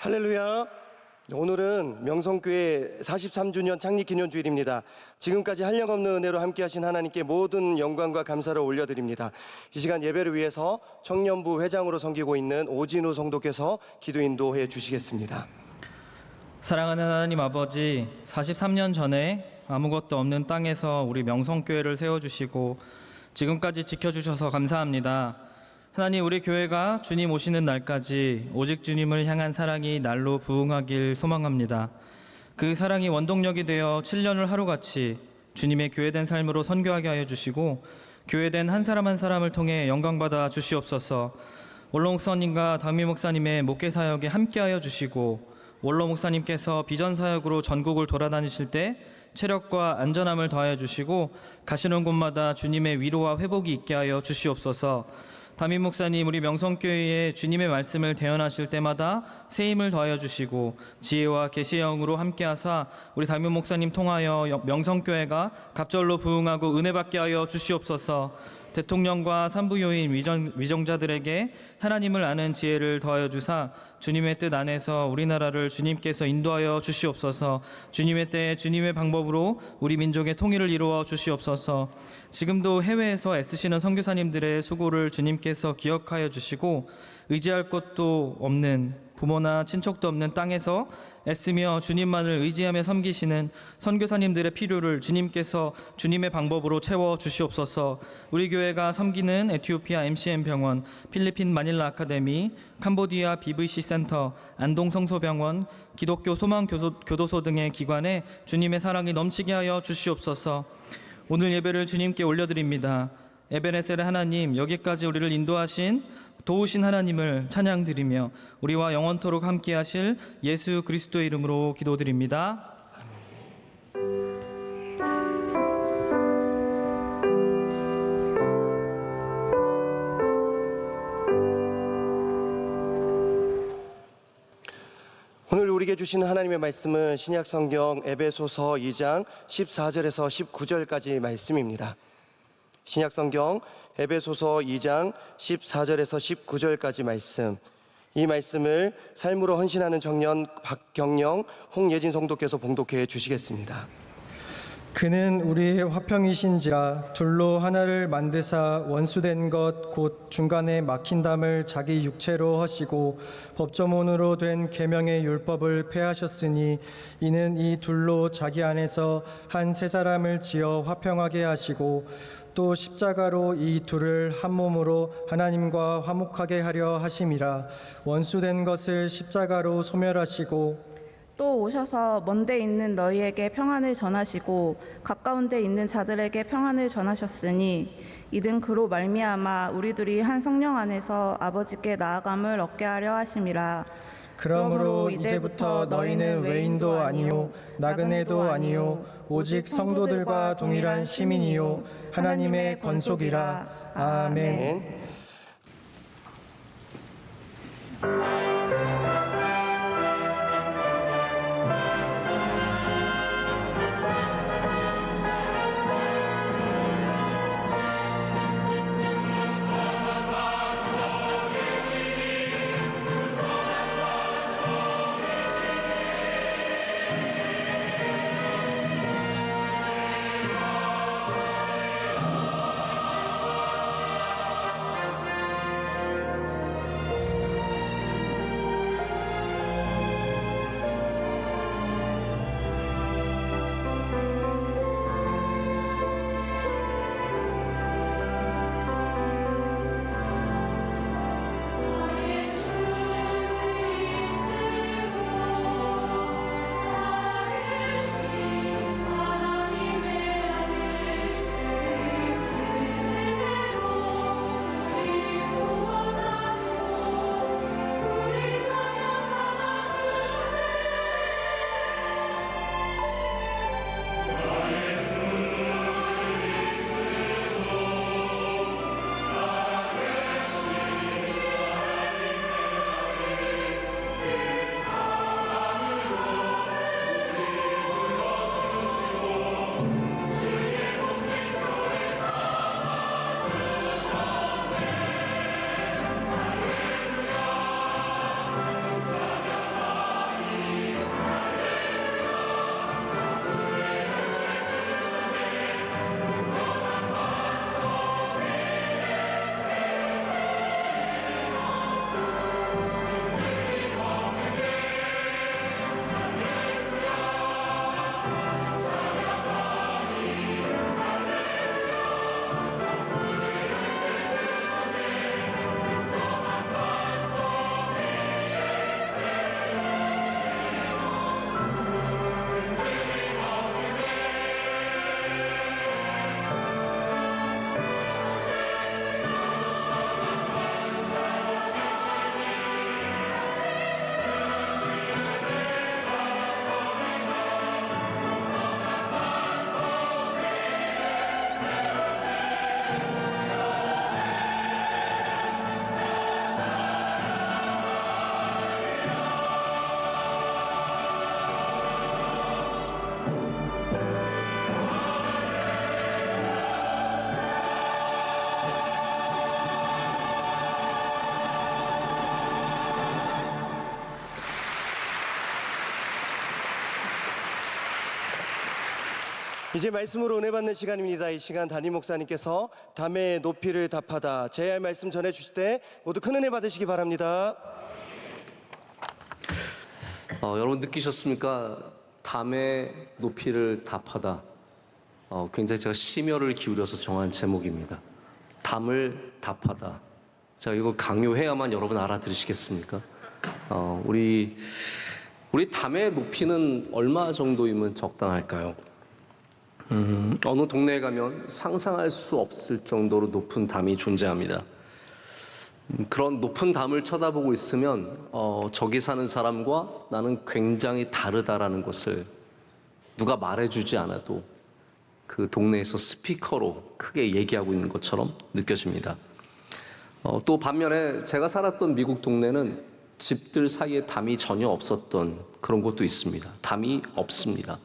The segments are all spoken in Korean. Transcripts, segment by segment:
할렐루야. 오늘은 명성교회 43주년 창립기념주일입니다. 지금까지 한량없는 은혜로 함께하신 하나님께 모든 영광과 감사를 올려드립니다. 이 시간 예배를 위해서 청년부 회장으로 섬기고 있는 오진우 성도께서 기도 인도해 주시겠습니다. 사랑하는 하나님 아버지, 43년 전에 아무것도 없는 땅에서 우리 명성교회를 세워주시고 지금까지 지켜주셔서 감사합니다. 하나님, 우리 교회가 주님 오시는 날까지 오직 주님을 향한 사랑이 날로 부흥하길 소망합니다. 그 사랑이 원동력이 되어 7년을 하루같이 주님의 교회된 삶으로 선교하게 하여 주시고 교회된 한 사람 한 사람을 통해 영광받아 주시옵소서. 원로 목사님과 담임 목사님의 목회 사역에 함께하여 주시고 원로 목사님께서 비전 사역으로 전국을 돌아다니실 때 체력과 안전함을 더하여 주시고 가시는 곳마다 주님의 위로와 회복이 있게 하여 주시옵소서. 담임 목사님, 우리 명성교회에 주님의 말씀을 대언하실 때마다 새 힘을 더하여 주시고 지혜와 계시의 영으로 함께하사 우리 담임 목사님 통하여 명성교회가 갑절로 부흥하고 은혜받게 하여 주시옵소서. 대통령과 산부요인 위정자들에게 하나님을 아는 지혜를 더하여 주사 주님의 뜻 안에서 우리나라를 주님께서 인도하여 주시옵소서. 주님의 때에 주님의 방법으로 우리 민족의 통일을 이루어 주시옵소서. 지금도 해외에서 애쓰시는 선교사님들의 수고를 주님께서 기억하여 주시고 의지할 곳도 없는 부모나 친척도 없는 땅에서 애쓰며 주님만을 의지하며 섬기시는 선교사님들의 필요를 주님께서 주님의 방법으로 채워 주시옵소서. 우리 교회가 섬기는 에티오피아 MCM 병원, 필리핀 마닐라 아카데미, 캄보디아 BVC 센터, 안동 성소병원, 기독교 소망 교도소 등의 기관에 주님의 사랑이 넘치게 하여 주시옵소서. 오늘 예배를 주님께 올려드립니다. 에베네셀의 하나님, 여기까지 우리를 인도하신 도우신 하나님을 찬양드리며 우리와 영원토록 함께하실 예수 그리스도의 이름으로 기도드립니다. 오늘 우리에게 주시는 하나님의 말씀은 신약성경 에베소서 2장 14절에서 19절까지 말씀입니다. 신약성경 에베소서 2장 14절에서 19절까지 말씀, 이 말씀을 삶으로 헌신하는 청년 박경영, 홍예진 성도께서 봉독해 주시겠습니다. 그는 우리의 화평이신지라 둘로 하나를 만드사 원수된 것 곧 중간에 막힌 담을 자기 육체로 하시고 법조문으로 된 계명의 율법을 폐하셨으니 이는 이 둘로 자기 안에서 한 세 사람을 지어 화평하게 하시고 또 십자가로 이 둘을 한 몸으로 하나님과 화목하게 하려 하심이라. 원수된 것을 십자가로 소멸하시고 또 오셔서 먼데 있는 너희에게 평안을 전하시고 가까운 데 있는 자들에게 평안을 전하셨으니 이는 그로 말미암아 우리들이 한 성령 안에서 아버지께 나아감을 얻게 하려 하심이라. 그러므로 이제부터 너희는 외인도 아니요 나그네도 아니요 오직 성도들과 동일한 시민이요 하나님의 권속이라. 아멘. 이제 말씀으로 은혜 받는 시간입니다. 이 시간 담임 목사님께서 담의 높이를 답하다 제할 말씀 전해 주실 때 모두 큰 은혜 받으시기 바랍니다. 여러분 느끼셨습니까? 담의 높이를 답하다. 굉장히 제가 심혈을 기울여서 정한 제목입니다. 담을 답하다. 제가 이거 강요해야만 여러분 알아들으시겠습니까? 우리 담의 높이는 얼마 정도이면 적당할까요? 어느 동네에 가면 상상할 수 없을 정도로 높은 담이 존재합니다. 그런 높은 담을 쳐다보고 있으면 저기 사는 사람과 나는 굉장히 다르다라는 것을 누가 말해주지 않아도 그 동네에서 스피커로 크게 얘기하고 있는 것처럼 느껴집니다. 또 반면에 제가 살았던 미국 동네는 집들 사이에 담이 전혀 없었던 그런 곳도 있습니다. 담이 없습니다.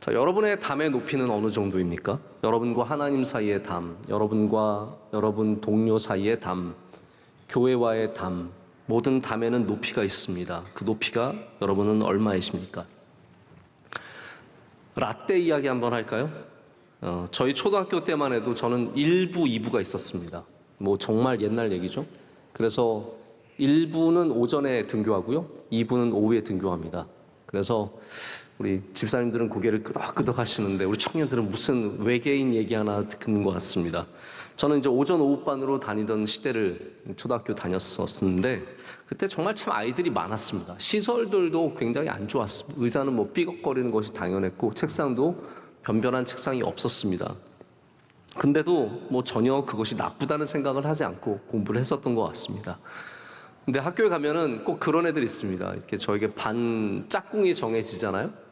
자, 여러분의 담의 높이는 어느 정도입니까? 여러분과 하나님 사이의 담, 여러분과 여러분 동료 사이의 담, 교회와의 담, 모든 담에는 높이가 있습니다. 그 높이가 여러분은 얼마이십니까? 라떼 이야기 한번 할까요? 저희 초등학교 때만 해도 저는 1부, 2부가 있었습니다. 뭐 정말 옛날 얘기죠. 그래서 1부는 오전에 등교하고요, 2부는 오후에 등교합니다. 그래서 우리 집사님들은 고개를 끄덕끄덕 하시는데 우리 청년들은 무슨 외계인 얘기 하나 듣는 것 같습니다. 저는 이제 오전 오후반으로 다니던 시대를 초등학교 다녔었는데 그때 정말 참 아이들이 많았습니다. 시설들도 굉장히 안 좋았습니다. 의자는 뭐 삐걱거리는 것이 당연했고 책상도 변변한 책상이 없었습니다. 근데도 뭐 전혀 그것이 나쁘다는 생각을 하지 않고 공부를 했었던 것 같습니다. 근데 학교에 가면은 꼭 그런 애들이 있습니다. 이렇게 저에게 반 짝꿍이 정해지잖아요.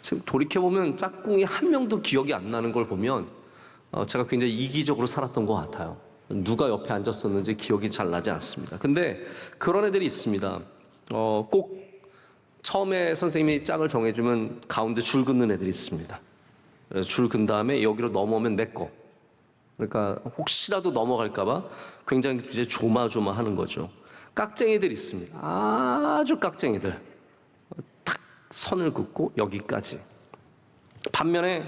지금 돌이켜보면 짝꿍이 한 명도 기억이 안 나는 걸 보면 제가 굉장히 이기적으로 살았던 것 같아요. 누가 옆에 앉았었는지 기억이 잘 나지 않습니다. 근데 그런 애들이 있습니다. 꼭 처음에 선생님이 짝을 정해주면 가운데 줄 긋는 애들이 있습니다. 줄 긋은 다음에 여기로 넘어오면 내 거. 그러니까 혹시라도 넘어갈까봐 굉장히 이제 조마조마하는 거죠. 깍쟁이들이 있습니다. 아주 깍쟁이들. 딱 선을 긋고 여기까지. 반면에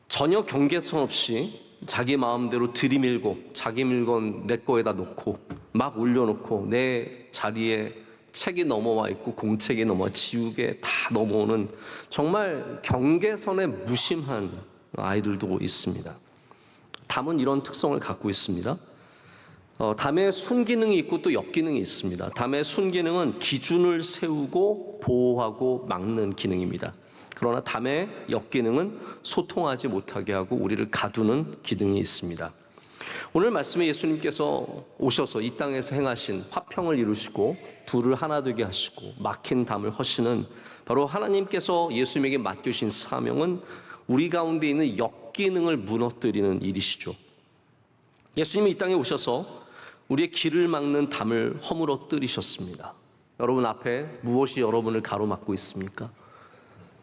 전혀 경계선 없이 자기 마음대로 들이밀고 자기 물건 내 거에다 놓고 막 올려놓고 내 자리에 책이 넘어와 있고 공책이 넘어와 지우개 다 넘어오는 정말 경계선에 무심한 아이들도 있습니다. 담은 이런 특성을 갖고 있습니다. 담의 순기능이 있고 또 역기능이 있습니다. 담의 순기능은 기준을 세우고 보호하고 막는 기능입니다. 그러나 담의 역기능은 소통하지 못하게 하고 우리를 가두는 기능이 있습니다. 오늘 말씀에 예수님께서 오셔서 이 땅에서 행하신 화평을 이루시고 둘을 하나 되게 하시고 막힌 담을 허시는 바로 하나님께서 예수님에게 맡겨주신 사명은 우리 가운데 있는 역기능을 무너뜨리는 일이시죠. 예수님이 이 땅에 오셔서 우리의 길을 막는 담을 허물어뜨리셨습니다. 여러분 앞에 무엇이 여러분을 가로막고 있습니까?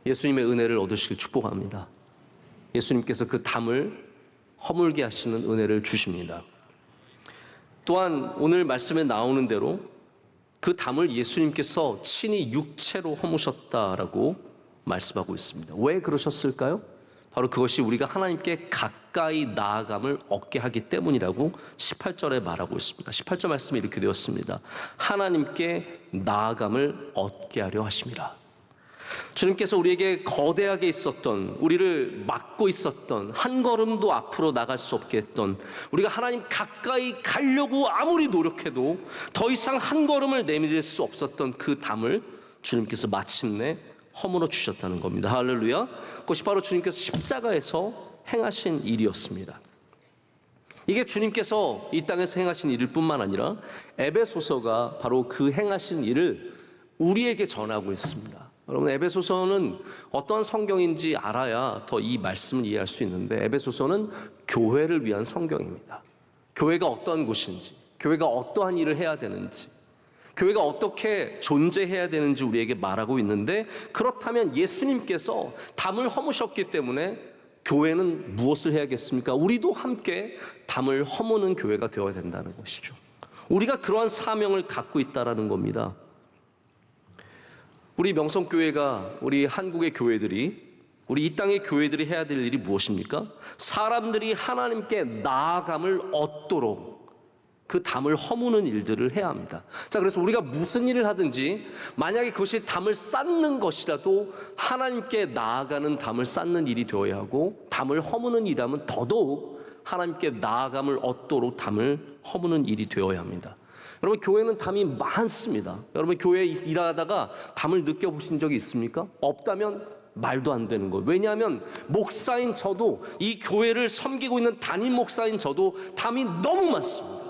예수님의 은혜를 얻으시길 축복합니다. 예수님께서 그 담을 허물게 하시는 은혜를 주십니다. 또한 오늘 말씀에 나오는 대로 그 담을 예수님께서 친히 육체로 허무셨다라고 말씀하고 있습니다. 왜 그러셨을까요? 바로 그것이 우리가 하나님께 가까이 나아감을 얻게 하기 때문이라고 18절에 말하고 있습니다. 18절 말씀에 이렇게 되었습니다. 하나님께 나아감을 얻게 하려 하심이라. 주님께서 우리에게 거대하게 있었던, 우리를 막고 있었던, 한 걸음도 앞으로 나갈 수 없게 했던, 우리가 하나님 가까이 가려고 아무리 노력해도 더 이상 한 걸음을 내밀 수 없었던 그 담을 주님께서 마침내 허물어 주셨다는 겁니다. 할렐루야. 그것이 바로 주님께서 십자가에서 행하신 일이었습니다. 이게 주님께서 이 땅에서 행하신 일일 뿐만 아니라 에베소서가 바로 그 행하신 일을 우리에게 전하고 있습니다. 여러분, 에베소서는 어떤 성경인지 알아야 더 이 말씀을 이해할 수 있는데, 에베소서는 교회를 위한 성경입니다. 교회가 어떠한 곳인지, 교회가 어떠한 일을 해야 되는지, 교회가 어떻게 존재해야 되는지 우리에게 말하고 있는데, 그렇다면 예수님께서 담을 허무셨기 때문에 교회는 무엇을 해야겠습니까? 우리도 함께 담을 허무는 교회가 되어야 된다는 것이죠. 우리가 그러한 사명을 갖고 있다는 겁니다. 우리 명성교회가, 우리 한국의 교회들이 우리 이 땅의 교회들이 해야 될 일이 무엇입니까? 사람들이 하나님께 나아감을 얻도록 그 담을 허무는 일들을 해야 합니다. 자, 그래서 우리가 무슨 일을 하든지 만약에 그것이 담을 쌓는 것이라도 하나님께 나아가는 담을 쌓는 일이 되어야 하고, 담을 허무는 일이라면 더더욱 하나님께 나아감을 얻도록 담을 허무는 일이 되어야 합니다. 여러분, 교회는 담이 많습니다. 여러분, 교회에 일하다가 담을 느껴보신 적이 있습니까? 없다면 말도 안 되는 거예요. 왜냐하면 목사인 저도, 이 교회를 섬기고 있는 담임 목사인 저도 담이 너무 많습니다.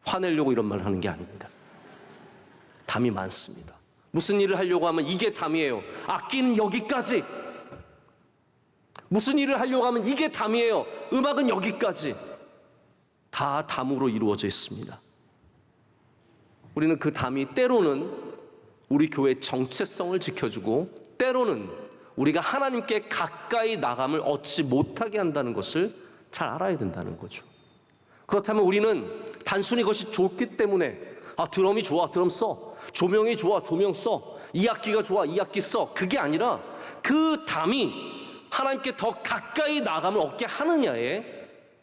화내려고 이런 말을 하는 게 아닙니다. 담이 많습니다. 무슨 일을 하려고 하면 이게 담이에요. 악기는 여기까지. 무슨 일을 하려고 하면 이게 담이에요. 음악은 여기까지. 다 담으로 이루어져 있습니다. 우리는 그 담이 때로는 우리 교회의 정체성을 지켜주고, 때로는 우리가 하나님께 가까이 나감을 얻지 못하게 한다는 것을 잘 알아야 된다는 거죠. 그렇다면 우리는 단순히 그것이 좋기 때문에 드럼이 좋아, 드럼 써. 조명이 좋아, 조명 써. 이 악기가 좋아, 이 악기 써. 그게 아니라 그 담이 하나님께 더 가까이 나감을 얻게 하느냐에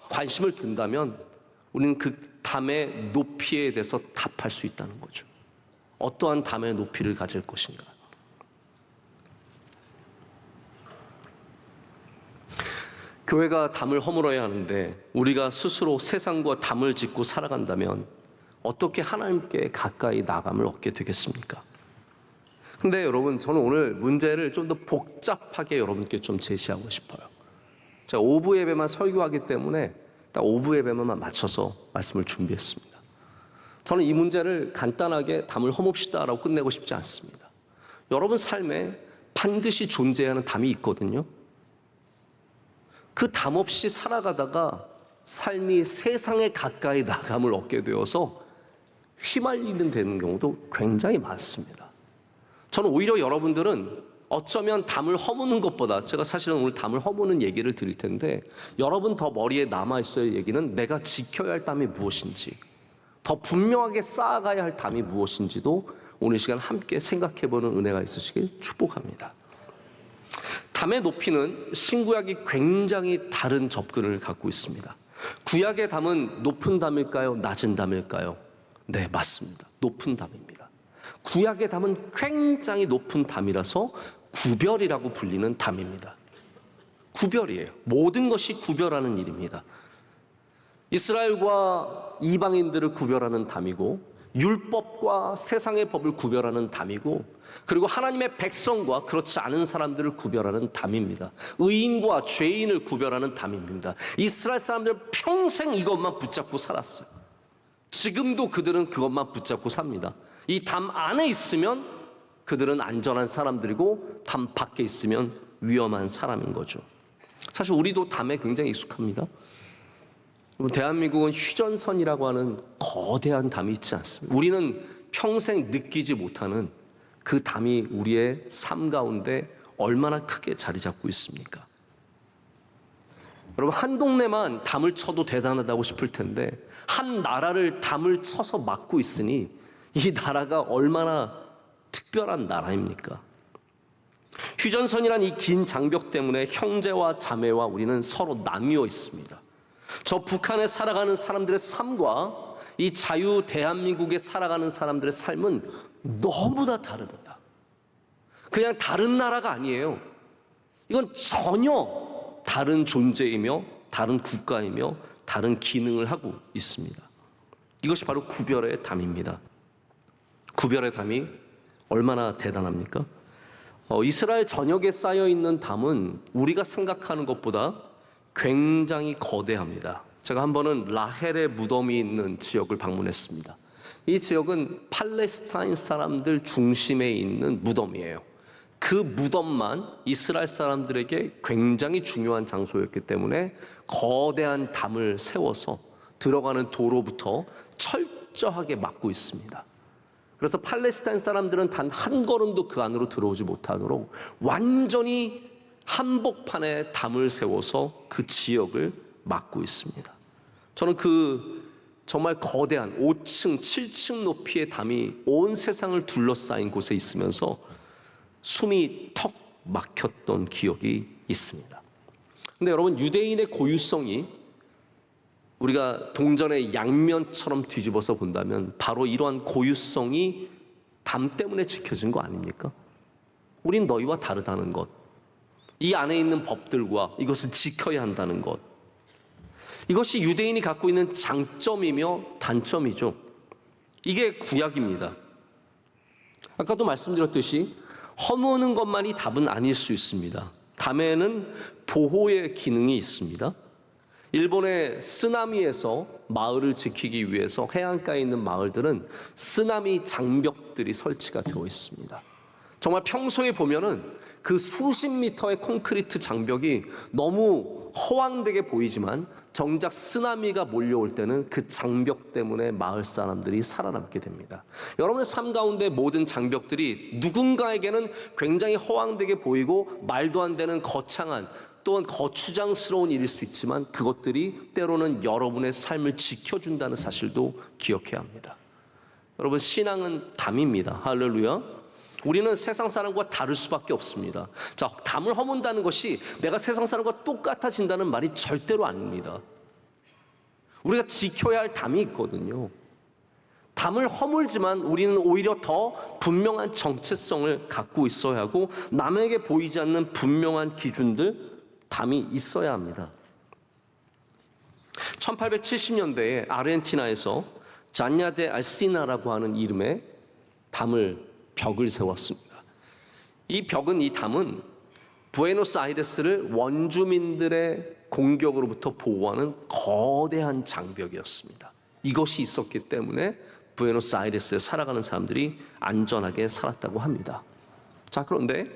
관심을 둔다면 우리는 그 담의 높이에 대해서 답할 수 있다는 거죠. 어떠한 담의 높이를 가질 것인가. 교회가 담을 허물어야 하는데 우리가 스스로 세상과 담을 짓고 살아간다면 어떻게 하나님께 가까이 나감을 얻게 되겠습니까? 근데 여러분, 저는 오늘 문제를 좀 더 복잡하게 여러분께 좀 제시하고 싶어요. 제가 오부 예배만 설교하기 때문에 딱 오부 예배만 맞춰서 말씀을 준비했습니다. 저는 이 문제를 간단하게 담을 허뭅시다라고 끝내고 싶지 않습니다. 여러분 삶에 반드시 존재하는 담이 있거든요. 그 담 없이 살아가다가 삶이 세상에 가까이 나감을 얻게 되어서 휘말리는 되는 경우도 굉장히 많습니다. 저는 오히려 여러분들은 어쩌면 담을 허무는 것보다, 제가 사실은 오늘 담을 허무는 얘기를 드릴 텐데, 여러분 더 머리에 남아있어야 할 얘기는 내가 지켜야 할 담이 무엇인지, 더 분명하게 쌓아가야 할 담이 무엇인지도 오늘 시간 함께 생각해보는 은혜가 있으시길 축복합니다. 담의 높이는 신구약이 굉장히 다른 접근을 갖고 있습니다. 구약의 담은 높은 담일까요? 낮은 담일까요? 네, 맞습니다. 높은 담입니다. 구약의 담은 굉장히 높은 담이라서 구별이라고 불리는 담입니다. 구별이에요. 모든 것이 구별하는 일입니다. 이스라엘과 이방인들을 구별하는 담이고, 율법과 세상의 법을 구별하는 담이고, 그리고 하나님의 백성과 그렇지 않은 사람들을 구별하는 담입니다. 의인과 죄인을 구별하는 담입니다. 이스라엘 사람들은 평생 이것만 붙잡고 살았어요. 지금도 그들은 그것만 붙잡고 삽니다. 이 담 안에 있으면 그들은 안전한 사람들이고, 담 밖에 있으면 위험한 사람인 거죠. 사실 우리도 담에 굉장히 익숙합니다. 대한민국은 휴전선이라고 하는 거대한 담이 있지 않습니까? 우리는 평생 느끼지 못하는 그 담이 우리의 삶 가운데 얼마나 크게 자리 잡고 있습니까? 여러분, 한 동네만 담을 쳐도 대단하다고 싶을 텐데 한 나라를 담을 쳐서 막고 있으니 이 나라가 얼마나 특별한 나라입니까? 휴전선이란 이 긴 장벽 때문에 형제와 자매와 우리는 서로 나뉘어 있습니다. 저 북한에 살아가는 사람들의 삶과 이 자유 대한민국에 살아가는 사람들의 삶은 너무나 다릅니다. 그냥 다른 나라가 아니에요. 이건 전혀 다른 존재이며 다른 국가이며 다른 기능을 하고 있습니다. 이것이 바로 구별의 담입니다. 구별의 담이 얼마나 대단합니까? 이스라엘 전역에 쌓여있는 담은 우리가 생각하는 것보다 굉장히 거대합니다. 제가 한 번은 라헬의 무덤이 있는 지역을 방문했습니다. 이 지역은 팔레스타인 사람들 중심에 있는 무덤이에요. 그 무덤만 이스라엘 사람들에게 굉장히 중요한 장소였기 때문에 거대한 담을 세워서 들어가는 도로부터 철저하게 막고 있습니다. 그래서 팔레스타인 사람들은 단 한 걸음도 그 안으로 들어오지 못하도록 완전히 한복판에 담을 세워서 그 지역을 막고 있습니다. 저는 그 정말 거대한 5층, 7층 높이의 담이 온 세상을 둘러싸인 곳에 있으면서 숨이 턱 막혔던 기억이 있습니다. 근데 여러분, 유대인의 고유성이 우리가 동전의 양면처럼 뒤집어서 본다면 바로 이러한 고유성이 담 때문에 지켜진 거 아닙니까? 우린 너희와 다르다는 것, 이 안에 있는 법들과 이것을 지켜야 한다는 것, 이것이 유대인이 갖고 있는 장점이며 단점이죠. 이게 구약입니다. 아까도 말씀드렸듯이 허무는 것만이 답은 아닐 수 있습니다. 담에는 보호의 기능이 있습니다. 일본의 쓰나미에서 마을을 지키기 위해서 해안가에 있는 마을들은 쓰나미 장벽들이 설치가 되어 있습니다. 정말 평소에 보면은 그 수십 미터의 콘크리트 장벽이 너무 허황되게 보이지만 정작 쓰나미가 몰려올 때는 그 장벽 때문에 마을 사람들이 살아남게 됩니다. 여러분의 삶 가운데 모든 장벽들이 누군가에게는 굉장히 허황되게 보이고 말도 안 되는 거창한 또한 거추장스러운 일일 수 있지만 그것들이 때로는 여러분의 삶을 지켜준다는 사실도 기억해야 합니다. 여러분, 신앙은 담입니다. 할렐루야. 우리는 세상 사람과 다를 수밖에 없습니다. 자, 담을 허문다는 것이 내가 세상 사람과 똑같아진다는 말이 절대로 아닙니다. 우리가 지켜야 할 담이 있거든요. 담을 허물지만 우리는 오히려 더 분명한 정체성을 갖고 있어야 하고 남에게 보이지 않는 분명한 기준들, 담이 있어야 합니다. 1870년대에 아르헨티나에서 잔야 데 알시나라고 하는 이름의 벽을 세웠습니다. 이 담은 부에노스아이레스를 원주민들의 공격으로부터 보호하는 거대한 장벽이었습니다. 이것이 있었기 때문에 부에노스아이레스에 살아가는 사람들이 안전하게 살았다고 합니다. 자, 그런데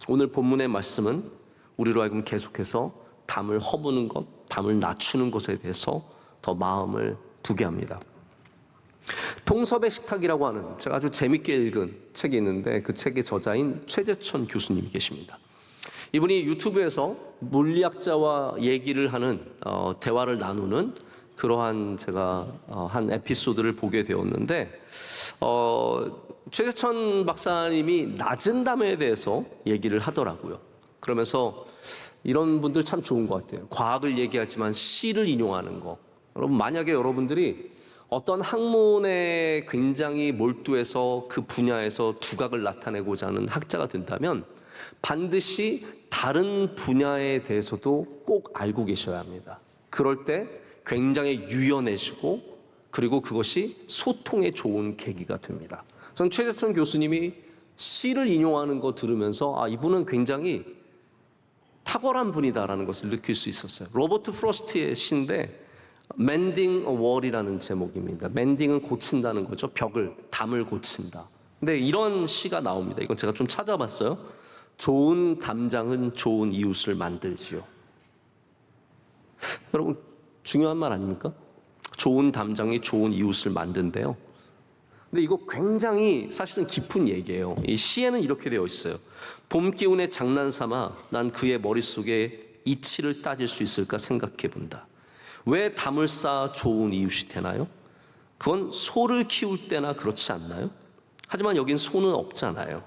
오늘 본문의 말씀은 우리로 하여금 계속해서 담을 허무는 것, 담을 낮추는 것에 대해서 더 마음을 두게 합니다. 통섭의 식탁이라고 하는 제가 아주 재밌게 읽은 책이 있는데 그 책의 저자인 최재천 교수님이 계십니다. 이분이 유튜브에서 물리학자와 얘기를 하는 대화를 나누는 그러한 제가 한 에피소드를 보게 되었는데 최재천 박사님이 낮은 담에 대해서 얘기를 하더라고요. 그러면서 이런 분들 참 좋은 것 같아요. 과학을 얘기하지만 시를 인용하는 거. 여러분, 만약에 여러분들이 어떤 학문에 굉장히 몰두해서 그 분야에서 두각을 나타내고자 하는 학자가 된다면 반드시 다른 분야에 대해서도 꼭 알고 계셔야 합니다. 그럴 때 굉장히 유연해지고 그리고 그것이 소통에 좋은 계기가 됩니다. 전 최재천 교수님이 시를 인용하는 거 들으면서 이분은 굉장히 탁월한 분이다라는 것을 느낄 수 있었어요. 로버트 프로스트의 시인데 Mending a Wall이라는 제목입니다. Mending은 고친다는 거죠. 담을 고친다. 근데 이런 시가 나옵니다. 이건 제가 좀 찾아봤어요. 좋은 담장은 좋은 이웃을 만들지요. 여러분, 중요한 말 아닙니까? 좋은 담장이 좋은 이웃을 만든대요. 근데 이거 굉장히 사실은 깊은 얘기예요. 이 시에는 이렇게 되어 있어요. 봄 기운에 장난삼아 난 그의 머릿속에 이치를 따질 수 있을까 생각해 본다. 왜 담을 쌓아 좋은 이웃이 되나요? 그건 소를 키울 때나 그렇지 않나요? 하지만 여긴 소는 없잖아요.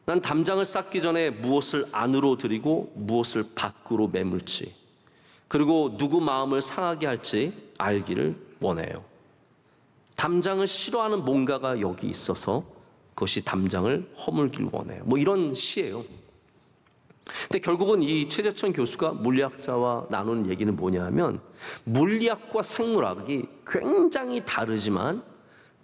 난 담장을 쌓기 전에 무엇을 안으로 들이고 무엇을 밖으로 매물지, 그리고 누구 마음을 상하게 할지 알기를 원해요. 담장을 싫어하는 뭔가가 여기 있어서 그것이 담장을 허물길 원해요. 이런 시예요. 근데 결국은 이 최재천 교수가 물리학자와 나누는 얘기는 뭐냐 하면 물리학과 생물학이 굉장히 다르지만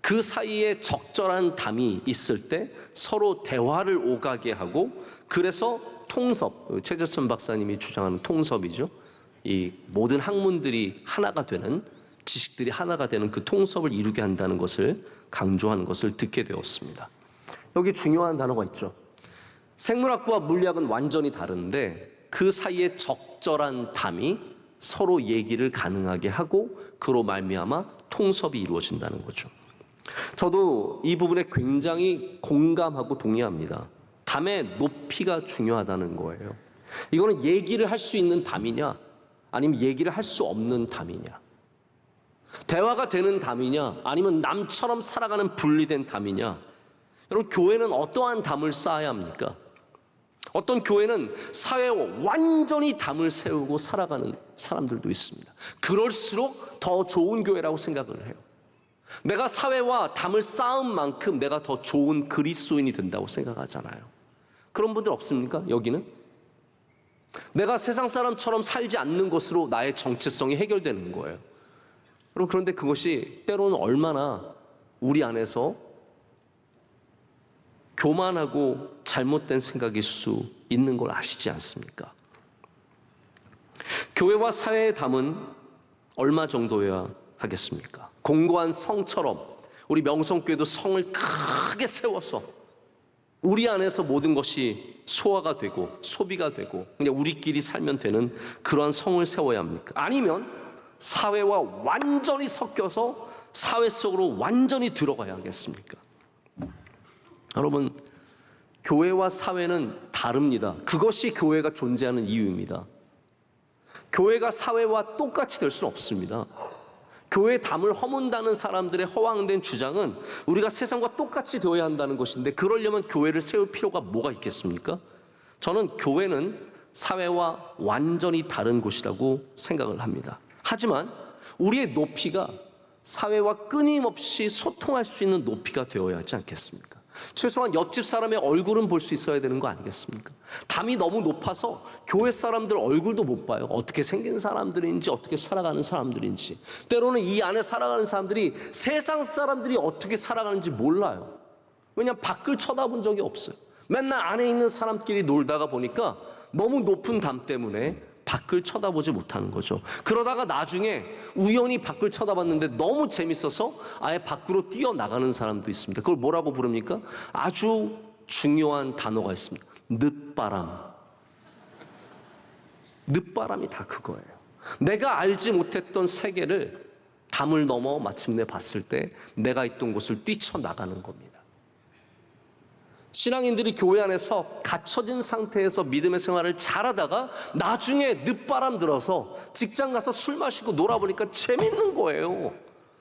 그 사이에 적절한 담이 있을 때 서로 대화를 오가게 하고 그래서 통섭, 최재천 박사님이 주장하는 통섭이죠. 이 모든 학문들이 하나가 되는, 지식들이 하나가 되는 그 통섭을 이루게 한다는 것을 강조하는 것을 듣게 되었습니다. 여기 중요한 단어가 있죠. 생물학과 물리학은 완전히 다른데 그 사이에 적절한 담이 서로 얘기를 가능하게 하고 그로 말미암아 통섭이 이루어진다는 거죠. 저도 이 부분에 굉장히 공감하고 동의합니다. 담의 높이가 중요하다는 거예요. 이거는 얘기를 할 수 있는 담이냐 아니면 얘기를 할 수 없는 담이냐, 대화가 되는 담이냐 아니면 남처럼 살아가는 분리된 담이냐. 여러분, 교회는 어떠한 담을 쌓아야 합니까? 어떤 교회는 사회와 완전히 담을 세우고 살아가는 사람들도 있습니다. 그럴수록 더 좋은 교회라고 생각을 해요. 내가 사회와 담을 쌓은 만큼 내가 더 좋은 그리스도인이 된다고 생각하잖아요. 그런 분들 없습니까? 여기는? 내가 세상 사람처럼 살지 않는 것으로 나의 정체성이 해결되는 거예요. 여러분, 그런데 그것이 때로는 얼마나 우리 안에서 교만하고 잘못된 생각일 수 있는 걸 아시지 않습니까? 교회와 사회의 담은 얼마 정도여야 하겠습니까? 공고한 성처럼 우리 명성교회도 성을 크게 세워서 우리 안에서 모든 것이 소화가 되고 소비가 되고 그냥 우리끼리 살면 되는 그러한 성을 세워야 합니까? 아니면 사회와 완전히 섞여서 사회 속으로 완전히 들어가야 하겠습니까? 여러분, 교회와 사회는 다릅니다. 그것이 교회가 존재하는 이유입니다. 교회가 사회와 똑같이 될 수는 없습니다. 교회의 담을 허문다는 사람들의 허황된 주장은 우리가 세상과 똑같이 되어야 한다는 것인데, 그러려면 교회를 세울 필요가 뭐가 있겠습니까? 저는 교회는 사회와 완전히 다른 곳이라고 생각을 합니다. 하지만 우리의 높이가 사회와 끊임없이 소통할 수 있는 높이가 되어야 하지 않겠습니까? 최소한 옆집 사람의 얼굴은 볼 수 있어야 되는 거 아니겠습니까? 담이 너무 높아서 교회 사람들 얼굴도 못 봐요. 어떻게 생긴 사람들인지, 어떻게 살아가는 사람들인지. 때로는 이 안에 살아가는 사람들이 세상 사람들이 어떻게 살아가는지 몰라요. 왜냐하면 밖을 쳐다본 적이 없어요. 맨날 안에 있는 사람끼리 놀다가 보니까 너무 높은 담 때문에 밖을 쳐다보지 못하는 거죠. 그러다가 나중에 우연히 밖을 쳐다봤는데 너무 재밌어서 아예 밖으로 뛰어나가는 사람도 있습니다. 그걸 뭐라고 부릅니까? 아주 중요한 단어가 있습니다. 늦바람. 늦바람이 다 그거예요. 내가 알지 못했던 세계를 담을 넘어 마침내 봤을 때 내가 있던 곳을 뛰쳐나가는 겁니다. 신앙인들이 교회 안에서 갇혀진 상태에서 믿음의 생활을 잘하다가 나중에 늦바람 들어서 직장 가서 술 마시고 놀아보니까 재밌는 거예요.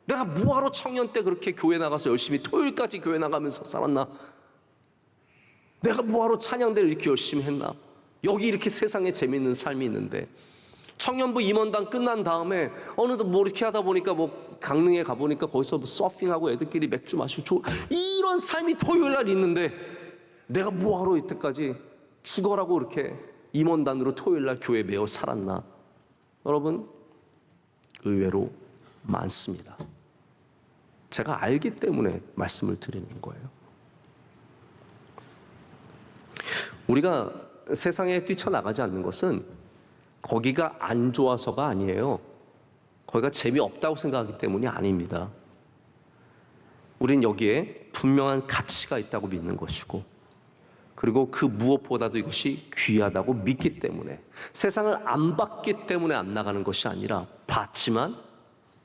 내가 뭐하러 청년 때 그렇게 교회 나가서 열심히 토요일까지 교회 나가면서 살았나? 내가 뭐하러 찬양대를 이렇게 열심히 했나? 여기 이렇게 세상에 재밌는 삶이 있는데, 청년부 임원단 끝난 다음에 어느덧 뭐 이렇게 하다 보니까 뭐 강릉에 가보니까 거기서 뭐 서핑하고 애들끼리 맥주 마시고 이런 삶이 토요일날 있는데 내가 뭐하러 이때까지 죽어라고 이렇게 임원단으로 토요일날 교회 매어 살았나? 여러분, 의외로 많습니다. 제가 알기 때문에 말씀을 드리는 거예요. 우리가 세상에 뛰쳐나가지 않는 것은 거기가 안 좋아서가 아니에요. 거기가 재미없다고 생각하기 때문이 아닙니다. 우린 여기에 분명한 가치가 있다고 믿는 것이고, 그리고 그 무엇보다도 이것이 귀하다고 믿기 때문에, 세상을 안 봤기 때문에 안 나가는 것이 아니라 봤지만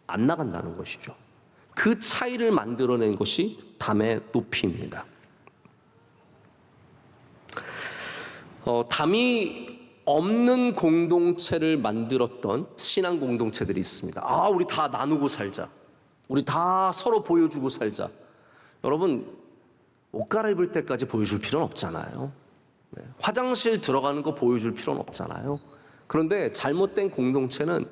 안 나간다는 것이죠. 그 차이를 만들어낸 것이 담의 높이입니다. 담이 없는 공동체를 만들었던 신앙 공동체들이 있습니다. 우리 다 나누고 살자. 우리 다 서로 보여주고 살자. 여러분, 옷 갈아입을 때까지 보여줄 필요는 없잖아요. 화장실 들어가는 거 보여줄 필요는 없잖아요. 그런데 잘못된 공동체는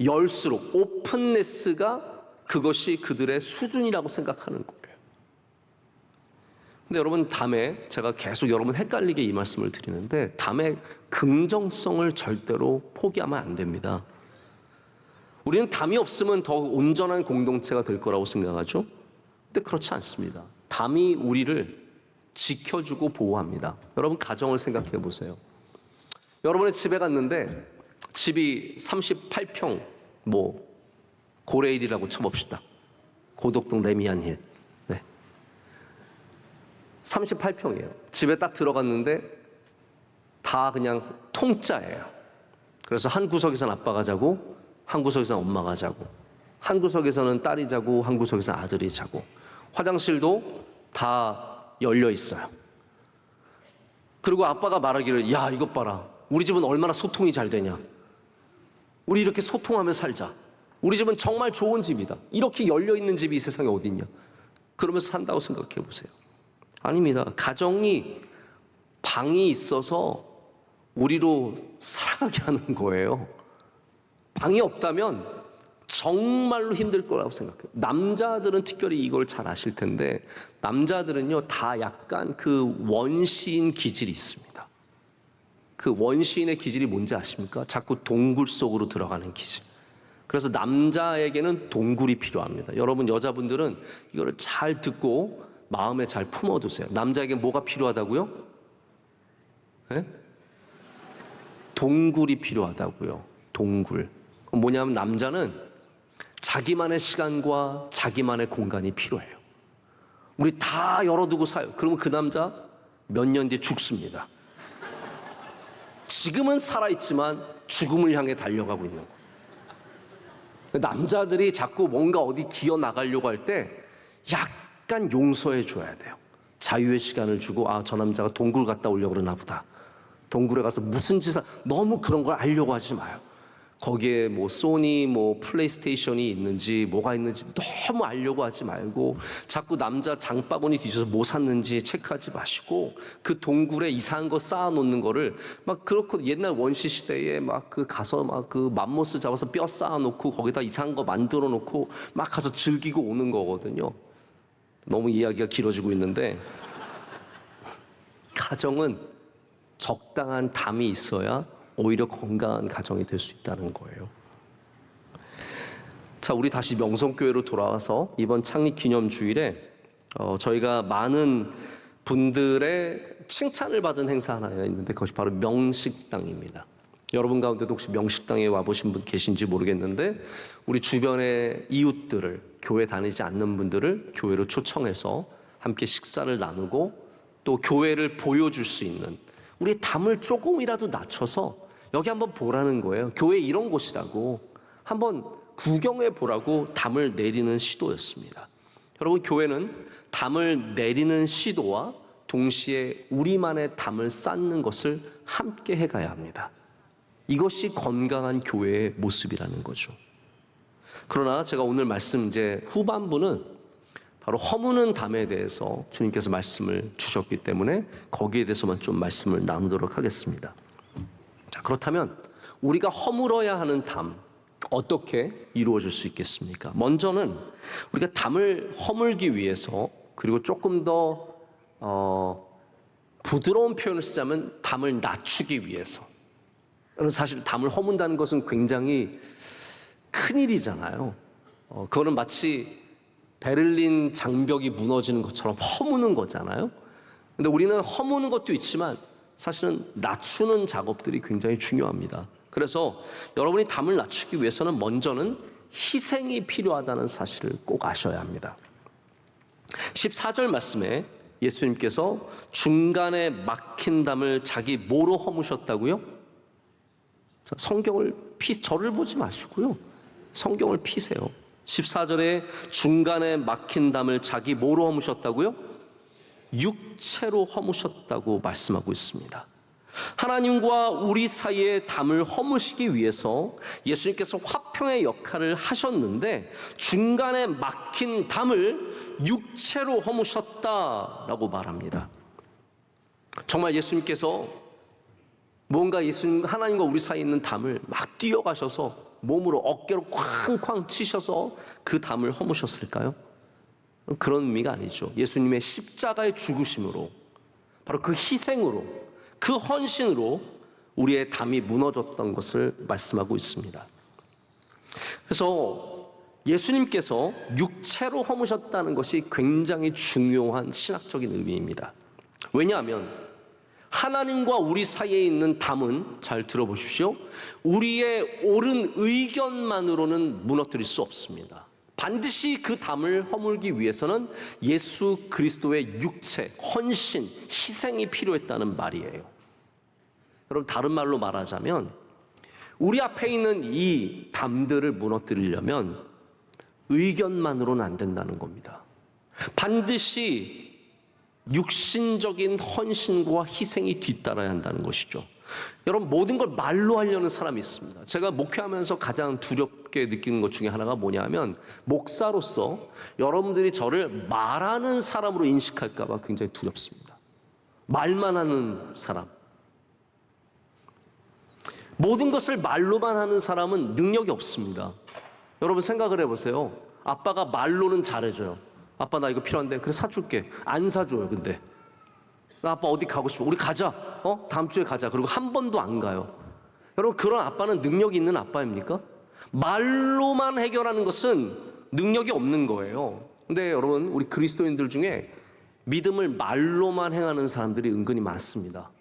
열수록 오픈네스가 그것이 그들의 수준이라고 생각하는 거예요. 근데 여러분, 담에 제가 계속 여러분 헷갈리게 이 말씀을 드리는데, 담의 긍정성을 절대로 포기하면 안 됩니다. 우리는 담이 없으면 더 온전한 공동체가 될 거라고 생각하죠. 근데 그렇지 않습니다. 담이 우리를 지켜주고 보호합니다. 여러분, 가정을 생각해 보세요. 여러분의 집에 갔는데 집이 38평, 고레일이라고 쳐봅시다. 고덕동 레미안힐. 38평이에요. 집에 딱 들어갔는데 다 그냥 통짜예요. 그래서 한 구석에서는 아빠가 자고, 한 구석에서는 엄마가 자고, 한 구석에서는 딸이 자고, 한 구석에서는 아들이 자고, 화장실도 다 열려 있어요. 그리고 아빠가 말하기를, 야, 이것 봐라. 우리 집은 얼마나 소통이 잘 되냐. 우리 이렇게 소통하며 살자. 우리 집은 정말 좋은 집이다. 이렇게 열려 있는 집이 이 세상에 어디 있냐. 그러면서 산다고 생각해 보세요. 아닙니다. 가정이 방이 있어서 우리로 살아가게 하는 거예요. 방이 없다면 정말로 힘들 거라고 생각해요. 남자들은 특별히 이걸 잘 아실 텐데 남자들은요 다 약간 그 원시인 기질이 있습니다. 그 원시인의 기질이 뭔지 아십니까? 자꾸 동굴 속으로 들어가는 기질. 그래서 남자에게는 동굴이 필요합니다. 여러분 여자분들은 이거를 잘 듣고 마음에 잘 품어두세요. 남자에게 뭐가 필요하다고요? 네? 동굴이 필요하다고요. 동굴. 뭐냐면 남자는 자기만의 시간과 자기만의 공간이 필요해요. 우리 다 열어두고 사요. 그러면 그 남자 몇 년 뒤에 죽습니다. 지금은 살아있지만 죽음을 향해 달려가고 있는 거예요. 남자들이 자꾸 뭔가 어디 기어 나가려고 할 때 약간 용서해 줘야 돼요. 자유의 시간을 주고 아, 저 남자가 동굴 갔다 오려고 그러나 보다. 동굴에 가서 무슨 짓을 너무 그런 걸 알려고 하지 마요. 거기에 뭐 소니 뭐 플레이스테이션이 있는지 뭐가 있는지 너무 알려고 하지 말고 자꾸 남자 장바구니 뒤져서 뭐 샀는지 체크하지 마시고 그 동굴에 이상한 거 쌓아놓는 거를 막 그렇고 옛날 원시 시대에 막 그 가서 막 그 맘모스 잡아서 뼈 쌓아놓고 거기다 이상한 거 만들어 놓고 막 가서 즐기고 오는 거거든요. 너무 이야기가 길어지고 있는데 가정은 적당한 담이 있어야 오히려 건강한 가정이 될 수 있다는 거예요. 자, 우리 다시 명성교회로 돌아와서 이번 창립 기념주일에 저희가 많은 분들의 칭찬을 받은 행사 하나가 있는데 그것이 바로 명식당입니다. 여러분 가운데도 혹시 명식당에 와보신 분 계신지 모르겠는데 우리 주변의 이웃들을 교회 다니지 않는 분들을 교회로 초청해서 함께 식사를 나누고 또 교회를 보여줄 수 있는 우리의 담을 조금이라도 낮춰서 여기 한번 보라는 거예요. 교회 이런 곳이라고 한번 구경해 보라고 담을 내리는 시도였습니다. 여러분 교회는 담을 내리는 시도와 동시에 우리만의 담을 쌓는 것을 함께 해가야 합니다. 이것이 건강한 교회의 모습이라는 거죠. 그러나 제가 오늘 말씀 이제 후반부는 바로 허무는 담에 대해서 주님께서 말씀을 주셨기 때문에 거기에 대해서만 좀 말씀을 나누도록 하겠습니다. 자, 그렇다면 우리가 허물어야 하는 담 어떻게 이루어질 수 있겠습니까? 먼저는 우리가 담을 허물기 위해서 그리고 조금 더 부드러운 표현을 쓰자면 담을 낮추기 위해서. 여러분 사실 담을 허문다는 것은 굉장히 큰일이잖아요. 그거는 마치 베를린 장벽이 무너지는 것처럼 허무는 거잖아요. 근데 우리는 허무는 것도 있지만 사실은 낮추는 작업들이 굉장히 중요합니다. 그래서 여러분이 담을 낮추기 위해서는 먼저는 희생이 필요하다는 사실을 꼭 아셔야 합니다. 14절 말씀에 예수님께서 중간에 막힌 담을 자기 뭐로 허무셨다고요? 자, 성경을 저를 보지 마시고요. 성경을 피세요. 14절에 중간에 막힌 담을 자기 뭐로 허무셨다고요? 육체로 허무셨다고 말씀하고 있습니다. 하나님과 우리 사이의 담을 허무시기 위해서 예수님께서 화평의 역할을 하셨는데 중간에 막힌 담을 육체로 허무셨다라고 말합니다. 정말 예수님께서 뭔가 하나님과 우리 사이에 있는 담을 막 뛰어가셔서 몸으로 어깨로 쾅쾅 치셔서 그 담을 허무셨을까요? 그런 의미가 아니죠. 예수님의 십자가의 죽으심으로 바로 그 희생으로 그 헌신으로 우리의 담이 무너졌던 것을 말씀하고 있습니다. 그래서 예수님께서 육체로 허무셨다는 것이 굉장히 중요한 신학적인 의미입니다. 왜냐하면 하나님과 우리 사이에 있는 담은 잘 들어보십시오. 우리의 옳은 의견만으로는 무너뜨릴 수 없습니다. 반드시 그 담을 허물기 위해서는 예수 그리스도의 육체, 헌신, 희생이 필요했다는 말이에요. 여러분 다른 말로 말하자면 우리 앞에 있는 이 담들을 무너뜨리려면 의견만으로는 안 된다는 겁니다. 반드시 육신적인 헌신과 희생이 뒤따라야 한다는 것이죠. 여러분 모든 걸 말로 하려는 사람이 있습니다. 제가 목회하면서 가장 두렵게 느끼는 것 중에 하나가 뭐냐면 목사로서 여러분들이 저를 말하는 사람으로 인식할까 봐 굉장히 두렵습니다. 말만 하는 사람. 모든 것을 말로만 하는 사람은 능력이 없습니다. 여러분 생각을 해보세요. 아빠가 말로는 잘해줘요. 아빠 나 이거 필요한데 그래 사줄게. 안 사줘요. 근데 나 아빠 어디 가고 싶어. 우리 가자. 다음 주에 가자. 그리고 한 번도 안 가요. 여러분 그런 아빠는 능력이 있는 아빠입니까? 말로만 해결하는 것은 능력이 없는 거예요. 근데 여러분 우리 그리스도인들 중에 믿음을 말로만 행하는 사람들이 은근히 많습니다.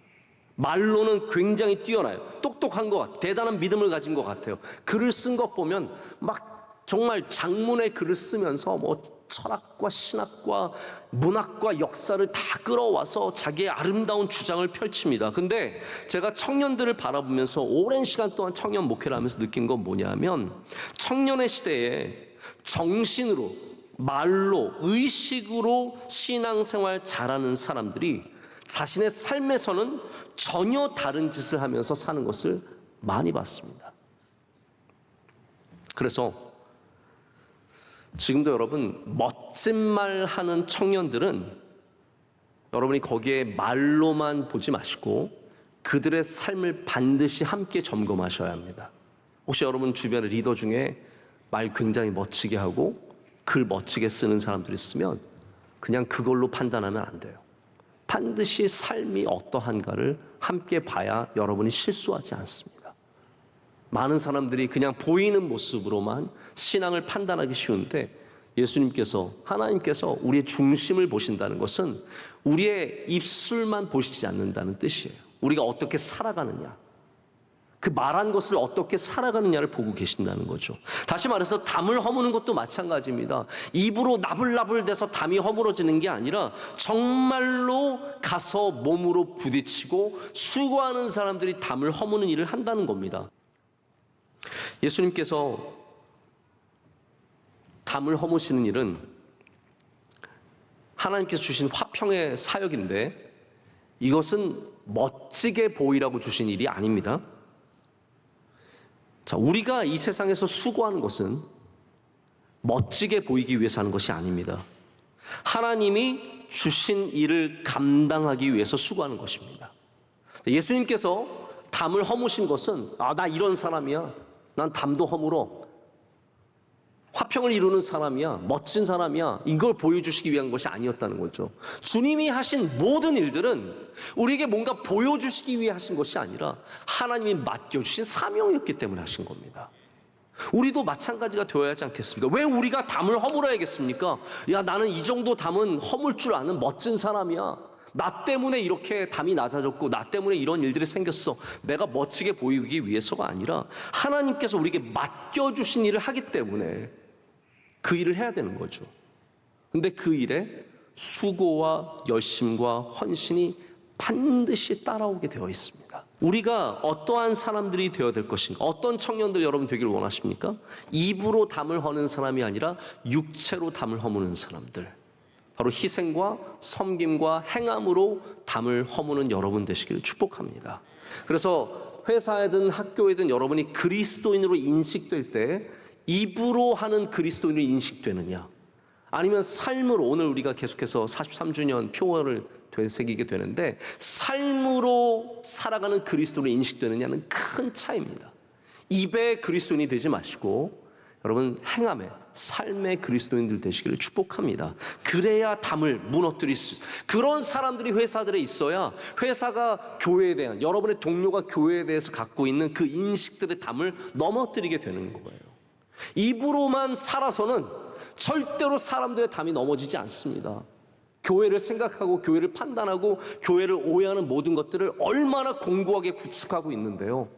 말로는 굉장히 뛰어나요. 똑똑한 것 같아요. 대단한 믿음을 가진 것 같아요. 글을 쓴 것 보면 막 정말 장문의 글을 쓰면서 뭐 철학과 신학과 문학과 역사를 다 끌어와서 자기의 아름다운 주장을 펼칩니다. 근데 제가 청년들을 바라보면서 오랜 시간 동안 청년 목회를 하면서 느낀 건 뭐냐면 청년의 시대에 정신으로 말로 의식으로 신앙생활 잘하는 사람들이 자신의 삶에서는 전혀 다른 짓을 하면서 사는 것을 많이 봤습니다. 그래서 지금도 여러분 멋진 말 하는 청년들은 여러분이 거기에 말로만 보지 마시고 그들의 삶을 반드시 함께 점검하셔야 합니다. 혹시 여러분 주변에 리더 중에 말 굉장히 멋지게 하고 글 멋지게 쓰는 사람들이 있으면 그냥 그걸로 판단하면 안 돼요. 반드시 삶이 어떠한가를 함께 봐야 여러분이 실수하지 않습니다. 많은 사람들이 그냥 보이는 모습으로만 신앙을 판단하기 쉬운데 예수님께서 하나님께서 우리의 중심을 보신다는 것은 우리의 입술만 보시지 않는다는 뜻이에요. 우리가 어떻게 살아가느냐, 그 말한 것을 어떻게 살아가느냐를 보고 계신다는 거죠. 다시 말해서 담을 허무는 것도 마찬가지입니다. 입으로 나불나불대서 담이 허물어지는 게 아니라 정말로 가서 몸으로 부딪히고 수고하는 사람들이 담을 허무는 일을 한다는 겁니다. 예수님께서 담을 허무시는 일은 하나님께서 주신 화평의 사역인데 이것은 멋지게 보이라고 주신 일이 아닙니다. 자, 우리가 이 세상에서 수고하는 것은 멋지게 보이기 위해서 하는 것이 아닙니다. 하나님이 주신 일을 감당하기 위해서 수고하는 것입니다. 예수님께서 담을 허무신 것은 나 이런 사람이야. 난 담도 허물어. 화평을 이루는 사람이야. 멋진 사람이야. 이걸 보여주시기 위한 것이 아니었다는 거죠. 주님이 하신 모든 일들은 우리에게 뭔가 보여주시기 위해 하신 것이 아니라 하나님이 맡겨주신 사명이었기 때문에 하신 겁니다. 우리도 마찬가지가 되어야 하지 않겠습니까? 왜 우리가 담을 허물어야겠습니까? 야, 나는 이 정도 담은 허물 줄 아는 멋진 사람이야. 나 때문에 이렇게 담이 낮아졌고 나 때문에 이런 일들이 생겼어. 내가 멋지게 보이기 위해서가 아니라 하나님께서 우리에게 맡겨주신 일을 하기 때문에 그 일을 해야 되는 거죠. 근데 그 일에 수고와 열심과 헌신이 반드시 따라오게 되어 있습니다. 우리가 어떠한 사람들이 되어야 될 것인가? 어떤 청년들 여러분 되길 원하십니까? 입으로 담을 허는 사람이 아니라 육체로 담을 허무는 사람들. 바로 희생과 섬김과 행함으로 담을 허무는 여러분 되시기를 축복합니다. 그래서 회사에든 학교에든 여러분이 그리스도인으로 인식될 때 입으로 하는 그리스도인으로 인식되느냐, 아니면 삶으로, 오늘 우리가 계속해서 43주년 표어를 되새기게 되는데 삶으로 살아가는 그리스도인으로 인식되느냐는 큰 차이입니다. 입의 그리스도인이 되지 마시고 여러분 행함의 삶의 그리스도인들 되시기를 축복합니다. 그래야 담을 무너뜨릴 수 있어요. 그런 사람들이 회사들에 있어야 회사가 교회에 대한, 여러분의 동료가 교회에 대해서 갖고 있는 그 인식들의 담을 넘어뜨리게 되는 거예요. 입으로만 살아서는 절대로 사람들의 담이 넘어지지 않습니다. 교회를 생각하고 교회를 판단하고 교회를 오해하는 모든 것들을 얼마나 공고하게 구축하고 있는데요.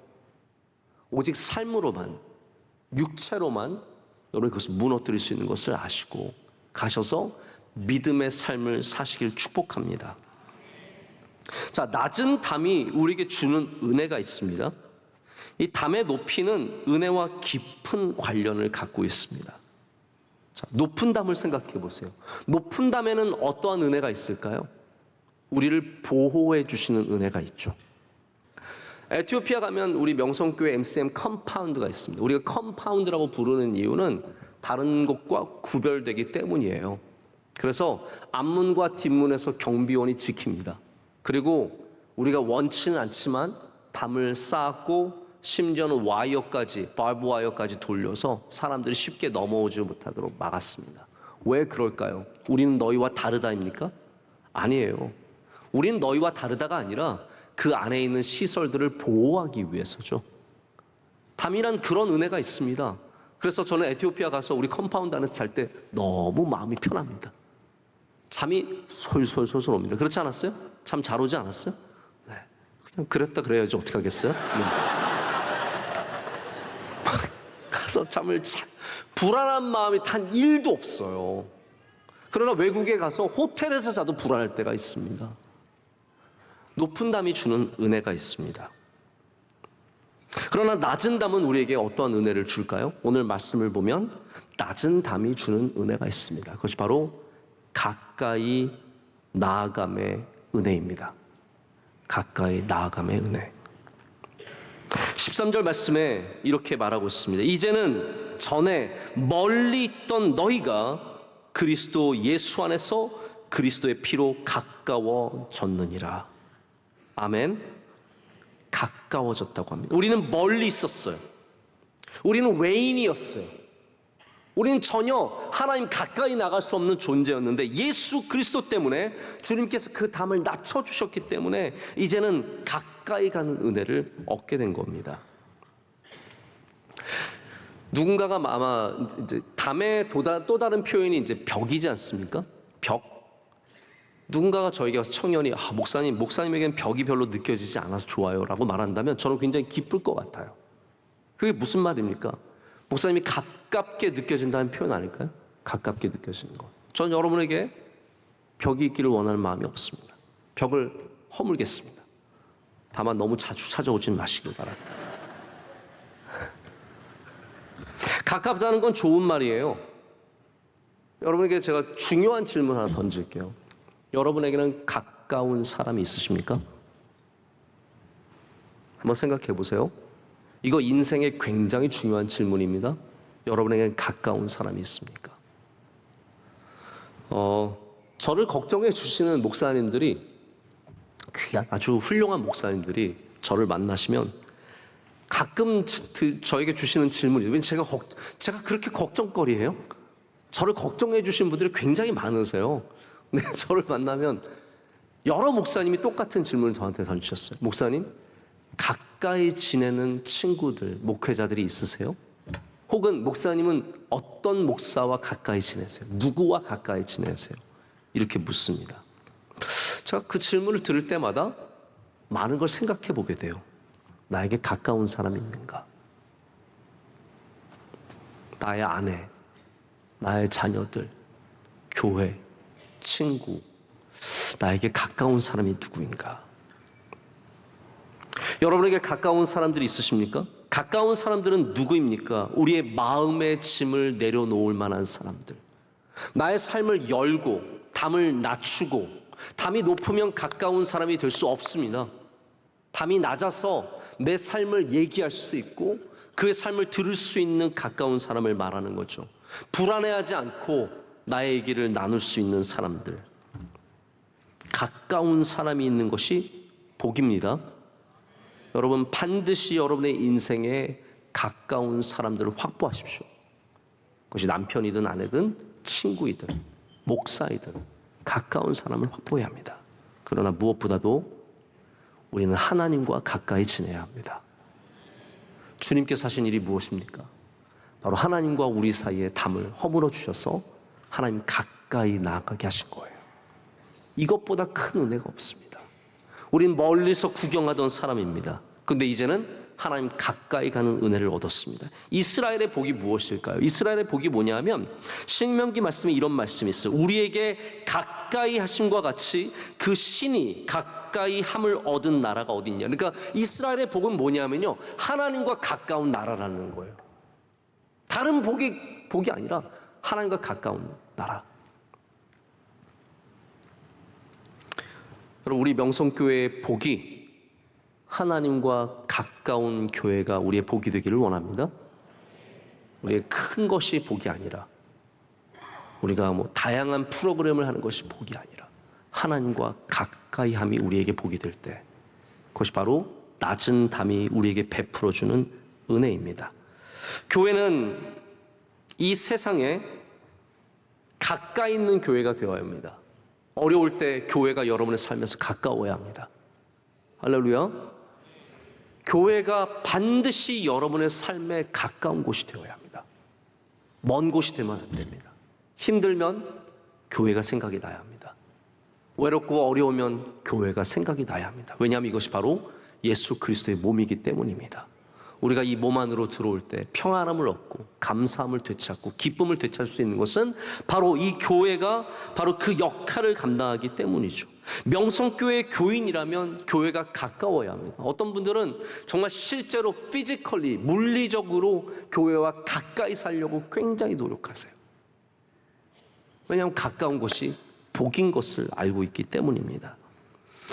오직 삶으로만, 육체로만 여러분 그것을 무너뜨릴 수 있는 것을 아시고 가셔서 믿음의 삶을 사시길 축복합니다. 자, 낮은 담이 우리에게 주는 은혜가 있습니다. 이 담의 높이는 은혜와 깊은 관련을 갖고 있습니다. 자, 높은 담을 생각해 보세요. 높은 담에는 어떠한 은혜가 있을까요? 우리를 보호해 주시는 은혜가 있죠. 에티오피아 가면 우리 명성교회 MCM 컴파운드가 있습니다. 우리가 컴파운드라고 부르는 이유는 다른 곳과 구별되기 때문이에요. 그래서 앞문과 뒷문에서 경비원이 지킵니다. 그리고 우리가 원치는 않지만 담을 쌓았고 심지어는 와이어까지, 바브 와이어까지 돌려서 사람들이 쉽게 넘어오지 못하도록 막았습니다. 왜 그럴까요? 우리는 너희와 다르다입니까? 아니에요. 우리는 너희와 다르다가 아니라 그 안에 있는 시설들을 보호하기 위해서죠. 담이란 그런 은혜가 있습니다. 그래서 저는 에티오피아 가서 우리 컴파운드 안에서 잘 때 너무 마음이 편합니다. 잠이 솔솔솔솔 옵니다. 그렇지 않았어요? 잠 잘 오지 않았어요? 네. 그냥 그랬다 그래야지 어떻게 하겠어요? 가서 잠을 불안한 마음이 단 1도 없어요. 그러나 외국에 가서 호텔에서 자도 불안할 때가 있습니다. 높은 담이 주는 은혜가 있습니다. 그러나 낮은 담은 우리에게 어떠한 은혜를 줄까요? 오늘 말씀을 보면 낮은 담이 주는 은혜가 있습니다. 그것이 바로 가까이 나아감의 은혜입니다. 가까이 나아감의 은혜. 13절 말씀에 이렇게 말하고 있습니다. 이제는 전에 멀리 있던 너희가 그리스도 예수 안에서 그리스도의 피로 가까워졌느니라. 아멘. 가까워졌다고 합니다. 우리는 멀리 있었어요. 우리는 외인이었어요. 우리는 전혀 하나님 가까이 나갈 수 없는 존재였는데 예수 그리스도 때문에 주님께서 그 담을 낮춰주셨기 때문에 이제는 가까이 가는 은혜를 얻게 된 겁니다. 누군가가 아마 이제 담의 또 다른 표현이 이제 벽이지 않습니까? 벽. 누군가가 저에게 와서 청년이 목사님에게는 벽이 별로 느껴지지 않아서 좋아요라고 말한다면 저는 굉장히 기쁠 것 같아요. 그게 무슨 말입니까? 목사님이 가깝게 느껴진다는 표현 아닐까요? 가깝게 느껴지는 것. 전 여러분에게 벽이 있기를 원하는 마음이 없습니다. 벽을 허물겠습니다. 다만 너무 자주 찾아오지 마시길 바랍니다. 가깝다는 건 좋은 말이에요. 여러분에게 제가 중요한 질문 하나 던질게요. 여러분에게는 가까운 사람이 있으십니까? 한번 생각해 보세요. 이거 인생에 굉장히 중요한 질문입니다. 여러분에게는 가까운 사람이 있습니까? 저를 걱정해 주시는 목사님들이 귀한 아주 훌륭한 목사님들이 저를 만나시면 가끔 저에게 주시는 질문이 왜냐면 제가 그렇게 걱정거리예요? 저를 걱정해 주신 분들이 굉장히 많으세요. 근데 저를 만나면 여러 목사님이 똑같은 질문을 저한테 던지셨어요. 목사님, 가까이 지내는 친구들, 목회자들이 있으세요? 혹은 목사님은 어떤 목사와 가까이 지내세요? 누구와 가까이 지내세요? 이렇게 묻습니다. 제가 그 질문을 들을 때마다 많은 걸 생각해 보게 돼요. 나에게 가까운 사람이 있는가? 나의 아내, 나의 자녀들, 교회, 친구, 나에게 가까운 사람이 누구인가? 여러분에게 가까운 사람들이 있으십니까? 가까운 사람들은 누구입니까? 우리의 마음의 짐을 내려놓을 만한 사람들. 나의 삶을 열고 담을 낮추고 담이 높으면 가까운 사람이 될 수 없습니다. 담이 낮아서 내 삶을 얘기할 수 있고 그의 삶을 들을 수 있는 가까운 사람을 말하는 거죠. 불안해하지 않고 나의 얘기를 나눌 수 있는 사람들. 가까운 사람이 있는 것이 복입니다. 여러분 반드시 여러분의 인생에 가까운 사람들을 확보하십시오. 그것이 남편이든 아내든 친구이든 목사이든 가까운 사람을 확보해야 합니다. 그러나 무엇보다도 우리는 하나님과 가까이 지내야 합니다. 주님께서 하신 일이 무엇입니까? 바로 하나님과 우리 사이의 담을 허물어 주셔서 하나님 가까이 나아가게 하신 거예요. 이것보다 큰 은혜가 없습니다. 우린 멀리서 구경하던 사람입니다. 근데 이제는 하나님 가까이 가는 은혜를 얻었습니다. 이스라엘의 복이 무엇일까요? 이스라엘의 복이 뭐냐면 신명기 말씀에 이런 말씀이 있어요. 우리에게 가까이 하심과 같이 그 신이 가까이 함을 얻은 나라가 어딨냐. 그러니까 이스라엘의 복은 뭐냐면요, 하나님과 가까운 나라라는 거예요. 다른 복이 아니라 하나님과 가까운 나라. 여러분, 우리 명성교회의 복이 하나님과 가까운 교회가 우리의 복이 되기를 원합니다. 우리의 큰 것이 복이 아니라, 우리가 다양한 프로그램을 하는 것이 복이 아니라 하나님과 가까이함이 우리에게 복이 될 때, 그것이 바로 낮은 담이 우리에게 베풀어주는 은혜입니다. 교회는 이 세상에 가까이 있는 교회가 되어야 합니다. 어려울 때 교회가 여러분의 삶에서 가까워야 합니다. 할렐루야. 교회가 반드시 여러분의 삶에 가까운 곳이 되어야 합니다. 먼 곳이 되면 안 됩니다. 힘들면 교회가 생각이 나야 합니다. 외롭고 어려우면 교회가 생각이 나야 합니다. 왜냐하면 이것이 바로 예수 그리스도의 몸이기 때문입니다. 우리가 이 몸 안으로 들어올 때 평안함을 얻고 감사함을 되찾고 기쁨을 되찾을 수 있는 것은 바로 이 교회가 바로 그 역할을 감당하기 때문이죠. 명성교회 교인이라면 교회가 가까워야 합니다. 어떤 분들은 정말 실제로 피지컬리 물리적으로 교회와 가까이 살려고 굉장히 노력하세요. 왜냐하면 가까운 것이 복인 것을 알고 있기 때문입니다.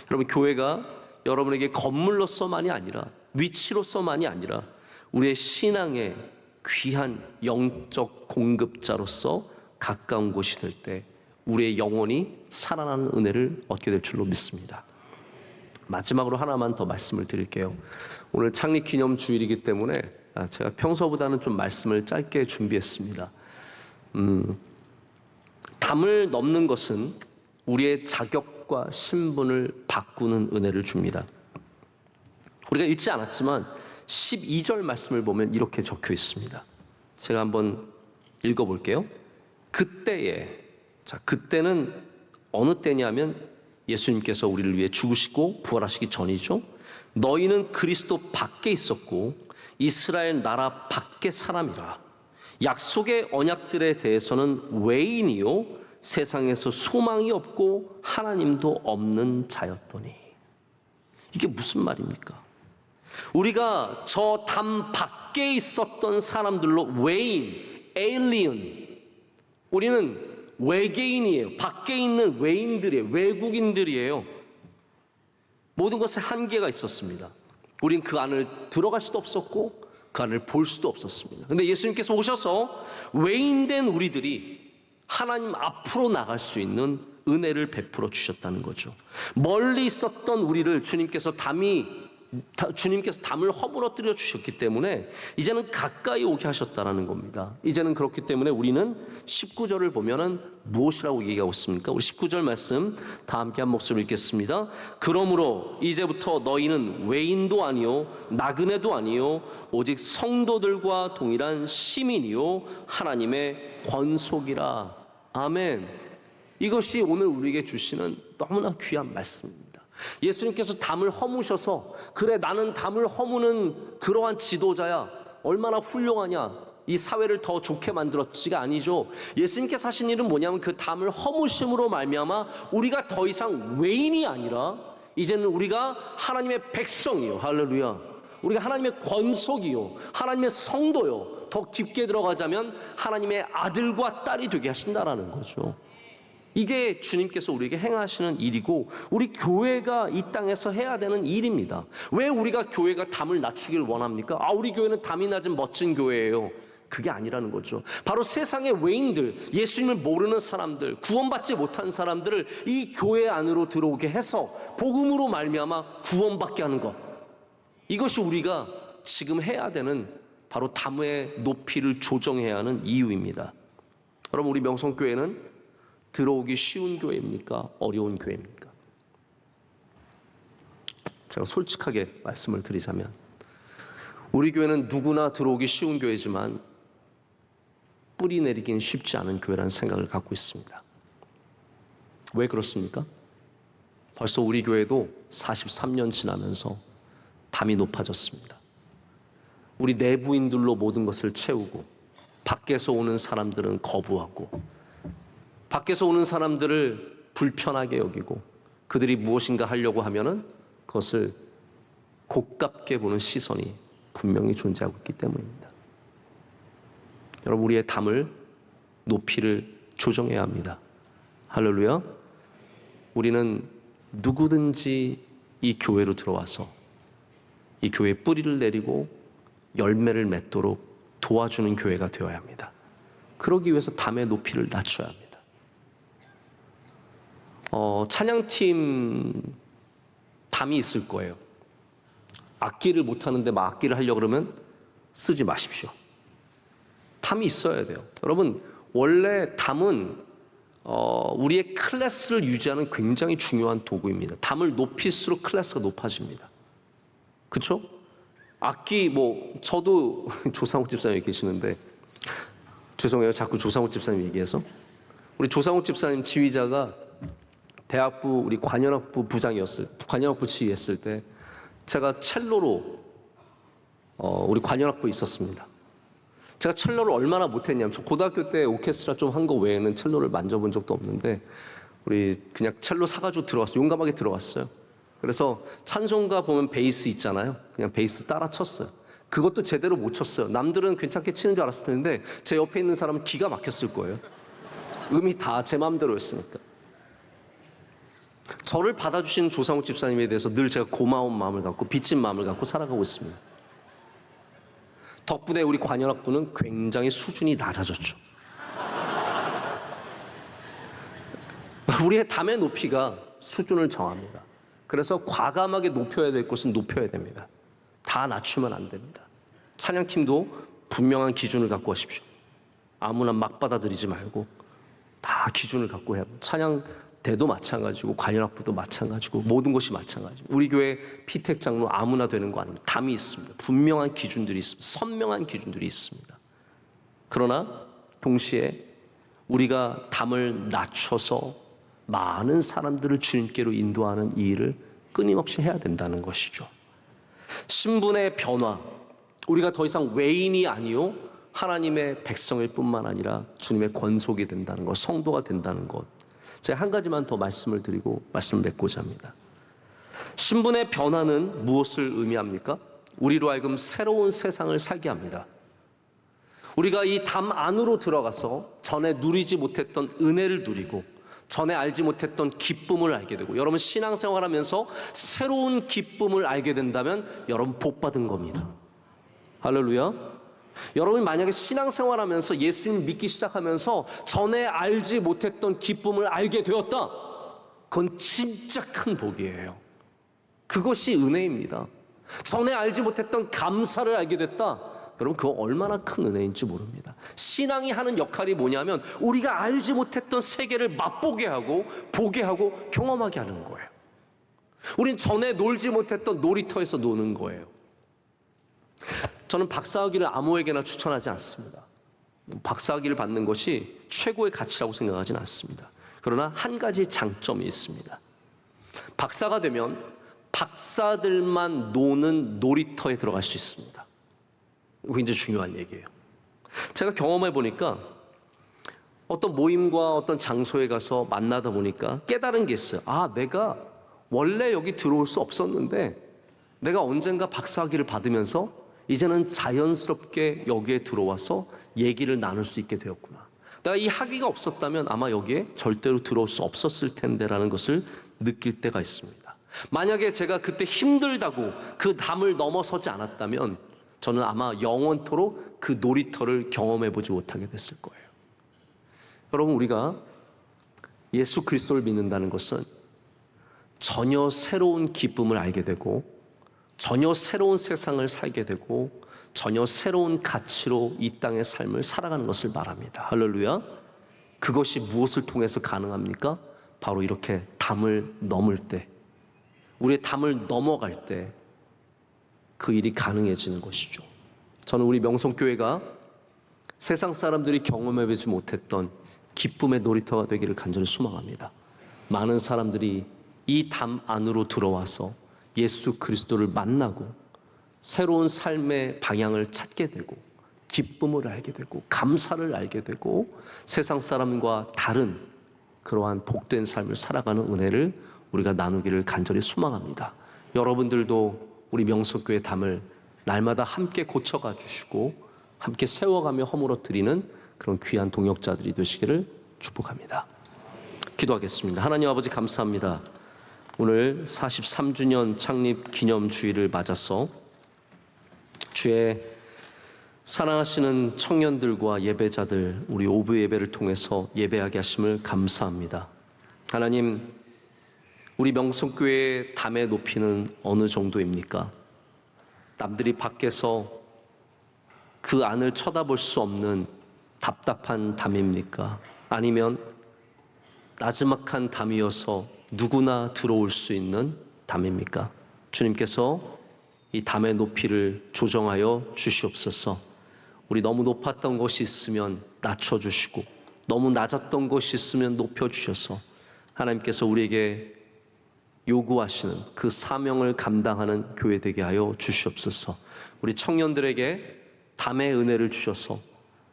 여러분, 교회가 여러분에게 건물로서만이 아니라 위치로서만이 아니라 우리의 신앙의 귀한 영적 공급자로서 가까운 곳이 될 때 우리의 영혼이 살아나는 은혜를 얻게 될 줄로 믿습니다. 마지막으로 하나만 더 말씀을 드릴게요. 오늘 창립기념주일이기 때문에 제가 평소보다는 좀 말씀을 짧게 준비했습니다. 담을 넘는 것은 우리의 자격과 신분을 바꾸는 은혜를 줍니다. 우리가 읽지 않았지만 12절 말씀을 보면 이렇게 적혀 있습니다. 제가 한번 읽어볼게요. 그때는 어느 때냐면 예수님께서 우리를 위해 죽으시고 부활하시기 전이죠. 너희는 그리스도 밖에 있었고 이스라엘 나라 밖의 사람이라. 약속의 언약들에 대해서는 외인이요 세상에서 소망이 없고 하나님도 없는 자였더니. 이게 무슨 말입니까? 우리가 저 담 밖에 있었던 사람들로 외인, 에일리언, 우리는 외계인이에요. 밖에 있는 외인들이에요. 외국인들이에요. 모든 것에 한계가 있었습니다. 우린 그 안을 들어갈 수도 없었고 그 안을 볼 수도 없었습니다. 그런데 예수님께서 오셔서 외인된 우리들이 하나님 앞으로 나갈 수 있는 은혜를 베풀어 주셨다는 거죠. 멀리 있었던 우리를 주님께서 담을 허물어뜨려 주셨기 때문에 이제는 가까이 오게 하셨다는 겁니다. 이제는 그렇기 때문에 우리는 19절을 보면은 무엇이라고 얘기하고 있습니까? 우리 19절 말씀 다 함께 한 목소리 읽겠습니다. 그러므로 이제부터 너희는 외인도 아니요 나그네도 아니요 오직 성도들과 동일한 시민이요 하나님의 권속이라. 아멘. 이것이 오늘 우리에게 주시는 너무나 귀한 말씀입니다. 예수님께서 담을 허무셔서 그래 나는 담을 허무는 그러한 지도자야 얼마나 훌륭하냐 이 사회를 더 좋게 만들었지가 아니죠. 예수님께서 하신 일은 뭐냐면 그 담을 허무심으로 말미암아 우리가 더 이상 외인이 아니라 이제는 우리가 하나님의 백성이요. 할렐루야. 우리가 하나님의 권속이요 하나님의 성도요. 더 깊게 들어가자면 하나님의 아들과 딸이 되게 하신다라는 거죠. 이게 주님께서 우리에게 행하시는 일이고 우리 교회가 이 땅에서 해야 되는 일입니다. 왜 우리가 교회가 담을 낮추길 원합니까? 우리 교회는 담이 낮은 멋진 교회예요. 그게 아니라는 거죠. 바로 세상의 외인들, 예수님을 모르는 사람들, 구원받지 못한 사람들을 이 교회 안으로 들어오게 해서 복음으로 말미암아 구원받게 하는 것. 이것이 우리가 지금 해야 되는 바로 담의 높이를 조정해야 하는 이유입니다. 여러분, 우리 명성교회는 들어오기 쉬운 교회입니까? 어려운 교회입니까? 제가 솔직하게 말씀을 드리자면 우리 교회는 누구나 들어오기 쉬운 교회지만 뿌리 내리긴 쉽지 않은 교회라는 생각을 갖고 있습니다. 왜 그렇습니까? 벌써 우리 교회도 43년 지나면서 담이 높아졌습니다. 우리 내부인들로 모든 것을 채우고 밖에서 오는 사람들은 거부하고 밖에서 오는 사람들을 불편하게 여기고 그들이 무엇인가 하려고 하면은 그것을 고깝게 보는 시선이 분명히 존재하고 있기 때문입니다. 여러분, 우리의 담을 높이를 조정해야 합니다. 할렐루야. 우리는 누구든지 이 교회로 들어와서 이 교회에 뿌리를 내리고 열매를 맺도록 도와주는 교회가 되어야 합니다. 그러기 위해서 담의 높이를 낮춰야 합니다. 찬양팀 담이 있을 거예요. 악기를 못하는데 막 악기를 하려고 그러면 쓰지 마십시오. 담이 있어야 돼요. 여러분, 원래 담은 우리의 클래스를 유지하는 굉장히 중요한 도구입니다. 담을 높일수록 클래스가 높아집니다. 그렇죠? 악기 저도 조상욱 집사님 계시는데 죄송해요. 자꾸 조상욱 집사님 얘기해서. 우리 조상욱 집사님 지휘자가 대학부 우리 관현악부 관현악부 지휘했을 때 제가 첼로로 우리 관현악부에 있었습니다. 제가 첼로를 얼마나 못했냐면 저 고등학교 때 오케스트라 좀 한 거 외에는 첼로를 만져본 적도 없는데 우리 그냥 첼로 사가지고 들어갔어요. 용감하게 들어갔어요. 그래서 찬송가 보면 베이스 있잖아요. 그냥 베이스 따라 쳤어요. 그것도 제대로 못 쳤어요. 남들은 괜찮게 치는 줄 알았을 텐데 제 옆에 있는 사람은 기가 막혔을 거예요. 음이 다 제 마음대로였으니까. 저를 받아주신 조상욱 집사님에 대해서 늘 제가 고마운 마음을 갖고 빚진 마음을 갖고 살아가고 있습니다. 덕분에 우리 관현악부는 굉장히 수준이 낮아졌죠. 우리의 담의 높이가 수준을 정합니다. 그래서 과감하게 높여야 될 곳은 높여야 됩니다. 다 낮추면 안 됩니다. 찬양팀도 분명한 기준을 갖고 하십시오. 아무나 막 받아들이지 말고 다 기준을 갖고 해야 합니다. 찬양대도 마찬가지고 관현악부도 마찬가지고 모든 것이 마찬가지고 우리 교회 피택 장로 아무나 되는 거 아닙니다. 담이 있습니다. 분명한 기준들이 있습니다. 선명한 기준들이 있습니다. 그러나 동시에 우리가 담을 낮춰서 많은 사람들을 주님께로 인도하는 이 일을 끊임없이 해야 된다는 것이죠. 신분의 변화, 우리가 더 이상 외인이 아니요 하나님의 백성일 뿐만 아니라 주님의 권속이 된다는 것, 성도가 된다는 것. 제가 한 가지만 더 말씀을 드리고 말씀을 맺고자 합니다. 신분의 변화는 무엇을 의미합니까? 우리로 하여금 새로운 세상을 살게 합니다. 우리가 이 담 안으로 들어가서 전에 누리지 못했던 은혜를 누리고 전에 알지 못했던 기쁨을 알게 되고 여러분 신앙생활하면서 새로운 기쁨을 알게 된다면 여러분 복 받은 겁니다. 할렐루야. 여러분이 만약에 신앙생활하면서 예수님 믿기 시작하면서 전에 알지 못했던 기쁨을 알게 되었다. 그건 진짜 큰 복이에요. 그것이 은혜입니다. 전에 알지 못했던 감사를 알게 됐다. 여러분 그거 얼마나 큰 은혜인지 모릅니다. 신앙이 하는 역할이 뭐냐면 우리가 알지 못했던 세계를 맛보게 하고 보게 하고 경험하게 하는 거예요. 우린 전에 놀지 못했던 놀이터에서 노는 거예요. 저는 박사학위를 아무에게나 추천하지 않습니다. 박사학위를 받는 것이 최고의 가치라고 생각하지는 않습니다. 그러나 한 가지 장점이 있습니다. 박사가 되면 박사들만 노는 놀이터에 들어갈 수 있습니다. 이거 굉장히 중요한 얘기예요. 제가 경험해 보니까 어떤 모임과 어떤 장소에 가서 만나다 보니까 깨달은 게 있어요. 아, 내가 원래 여기 들어올 수 없었는데 내가 언젠가 박사학위를 받으면서 이제는 자연스럽게 여기에 들어와서 얘기를 나눌 수 있게 되었구나. 내가 이 학위가 없었다면 아마 여기에 절대로 들어올 수 없었을 텐데라는 것을 느낄 때가 있습니다. 만약에 제가 그때 힘들다고 그 담을 넘어서지 않았다면 저는 아마 영원토록 그 놀이터를 경험해보지 못하게 됐을 거예요. 여러분 우리가 예수 그리스도를 믿는다는 것은 전혀 새로운 기쁨을 알게 되고 전혀 새로운 세상을 살게 되고 전혀 새로운 가치로 이 땅의 삶을 살아가는 것을 말합니다. 할렐루야. 그것이 무엇을 통해서 가능합니까? 바로 이렇게 담을 넘을 때, 우리의 담을 넘어갈 때 그 일이 가능해지는 것이죠. 저는 우리 명성교회가 세상 사람들이 경험해보지 못했던 기쁨의 놀이터가 되기를 간절히 소망합니다. 많은 사람들이 이 담 안으로 들어와서 예수 그리스도를 만나고 새로운 삶의 방향을 찾게 되고 기쁨을 알게 되고 감사를 알게 되고 세상 사람과 다른 그러한 복된 삶을 살아가는 은혜를 우리가 나누기를 간절히 소망합니다. 여러분들도 우리 명석교회 담을 날마다 함께 고쳐가 주시고 함께 세워가며 허물어 드리는 그런 귀한 동역자들이 되시기를 축복합니다. 기도하겠습니다. 하나님 아버지 감사합니다. 오늘 43주년 창립 기념 주일을 맞아서 주의 사랑하시는 청년들과 예배자들 우리 오브 예배를 통해서 예배하게 하심을 감사합니다. 하나님, 우리 명성교회의 담의 높이는 어느 정도입니까? 남들이 밖에서 그 안을 쳐다볼 수 없는 답답한 담입니까? 아니면 나지막한 담이어서 누구나 들어올 수 있는 담입니까? 주님께서 이 담의 높이를 조정하여 주시옵소서. 우리 너무 높았던 것이 있으면 낮춰주시고 너무 낮았던 것이 있으면 높여주셔서 하나님께서 우리에게 요구하시는 그 사명을 감당하는 교회 되게 하여 주시옵소서. 우리 청년들에게 담의 은혜를 주셔서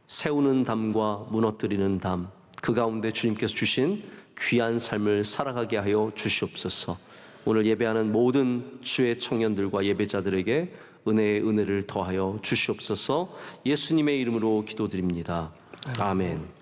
세우는 담과 무너뜨리는 담, 그 가운데 주님께서 주신 귀한 삶을 살아가게 하여 주시옵소서. 오늘 예배하는 모든 주의 청년들과 예배자들에게 은혜의 은혜를 더하여 주시옵소서. 예수님의 이름으로 기도드립니다. 아멘.